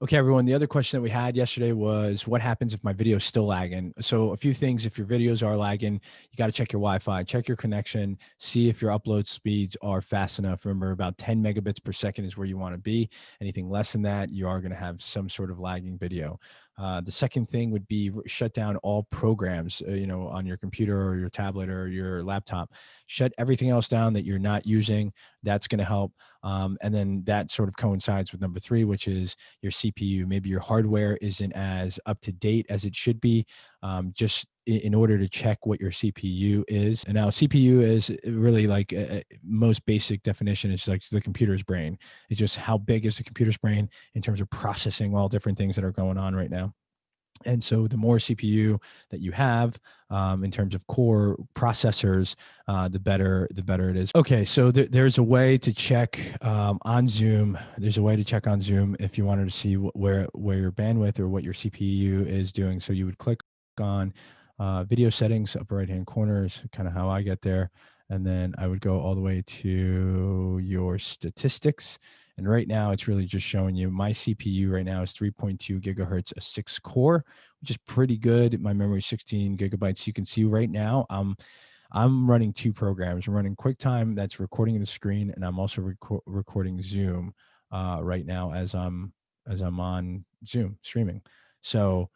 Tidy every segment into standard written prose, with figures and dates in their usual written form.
Okay, everyone. The other question that we had yesterday was what happens if my video is still lagging? So, a few things. If your videos are lagging, you got to check your Wi Fi, check your connection, see if your upload speeds are fast enough. Remember, about 10 megabits per second is where you want to be. Anything less than that, you are going to have some sort of lagging video. The second thing would be shut down all programs, on your computer or your tablet or your laptop. Shut everything else down that you're not using. That's going to help. And then that sort of coincides with number three, which is your CPU. Maybe your hardware isn't as up to date as it should be. Just in order to check what your CPU is. And now CPU is really like most basic definition is like the computer's brain. It's just how big is the computer's brain in terms of processing all different things that are going on right now. And so the more CPU that you have in terms of core processors, the better it is. Okay, so there's a way to check on Zoom. There's a way to check on Zoom if you wanted to see where your bandwidth or what your CPU is doing. So you would click on video settings, upper right hand corner is kind of how I get there. And then I would go all the way to your statistics. And right now it's really just showing you my CPU right now is 3.2 gigahertz, a 6 core, which is pretty good. My memory is 16 gigabytes. You can see right now I'm running two programs. I'm running QuickTime that's recording the screen, and I'm also recording Zoom right now as I'm on Zoom streaming. So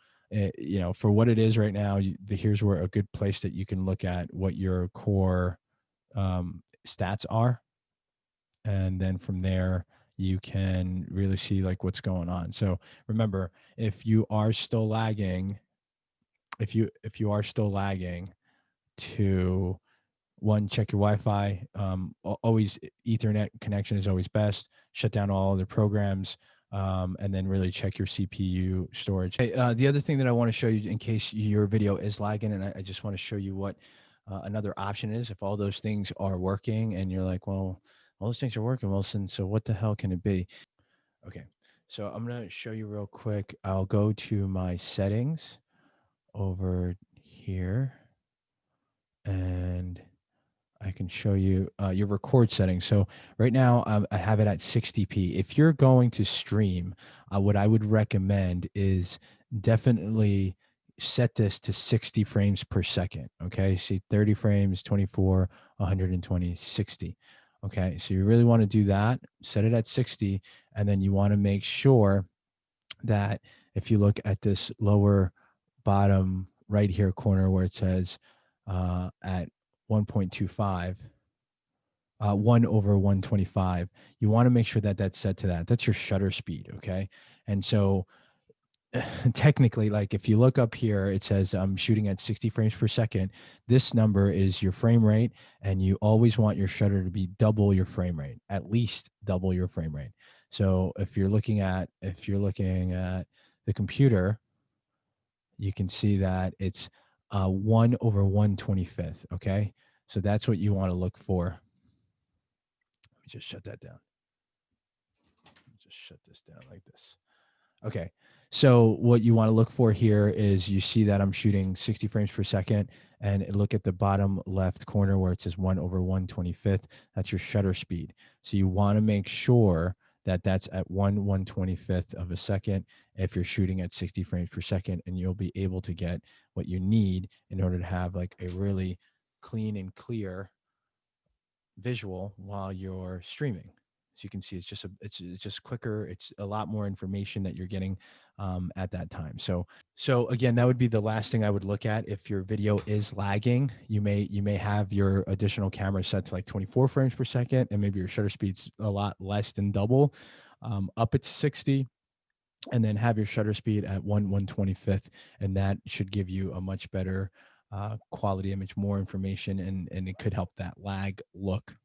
for what it is right now, here's where a good place that you can look at what your core stats are, and then from there you can really see like what's going on. So remember, if you are still lagging, if you are still lagging, to one, check your Wi-Fi. Always Ethernet connection is always best. Shut down all other programs. And then really check your CPU storage. Hey, the other thing that I want to show you in case your video is lagging, and I just want to show you what another option is if all those things are working and you're like, well, all those things are working, Wilson, so what the hell can it be? Okay, so I'm going to show you real quick. I'll go to my settings over here, and I can show you your record settings. So right now I have it at 60p. If you're going to stream, what I would recommend is definitely set this to 60 frames per second. Okay. See 30 frames, 24, 120, 60. Okay. So you really want to do that. Set it at 60. And then you want to make sure that if you look at this lower bottom right here corner where it says at 1.25, 1 over 125, you want to make sure that that's set to that. That's your shutter speed. Okay. And so technically, like if you look up here, it says I'm shooting at 60 frames per second. This number is your frame rate, and you always want your shutter to be double your frame rate, at least double your frame rate. So if you're looking at the computer, you can see that it's 1 over 125th. Okay. So that's what you want to look for. Let me just shut that down. Just shut this down like this. Okay. So what you want to look for here is you see that I'm shooting 60 frames per second, and look at the bottom left corner where it says 1 over 125th. That's your shutter speed. So you want to make sure that that's at 1/125th of a second if you're shooting at 60 frames per second, and you'll be able to get what you need in order to have like a really clean and clear visual while you're streaming. So you can see it's just quicker. It's a lot more information that you're getting at that time. So again, that would be the last thing I would look at if your video is lagging. You may have your additional camera set to like 24 frames per second, and maybe your shutter speed's a lot less than double. Up it to 60, and then have your shutter speed at 1/125th, and that should give you a much better quality image, more information, and it could help that lag look.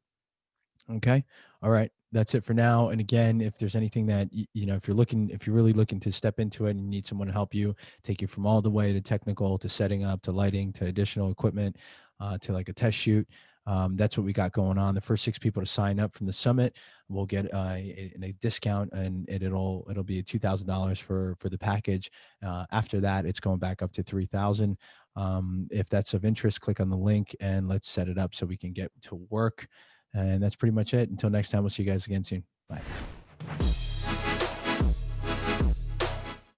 Okay. All right. That's it for now. And again, if there's anything that, if you're really looking to step into it and you need someone to help you, take you from all the way to technical, to setting up, to lighting, to additional equipment, to like a test shoot, that's what we got going on. The first 6 people to sign up from the summit will get a discount, and it'll be $2,000 for the package. After that, it's going back up to 3,000. If that's of interest, click on the link and let's set it up so we can get to work. And that's pretty much it. Until next time, we'll see you guys again soon. Bye.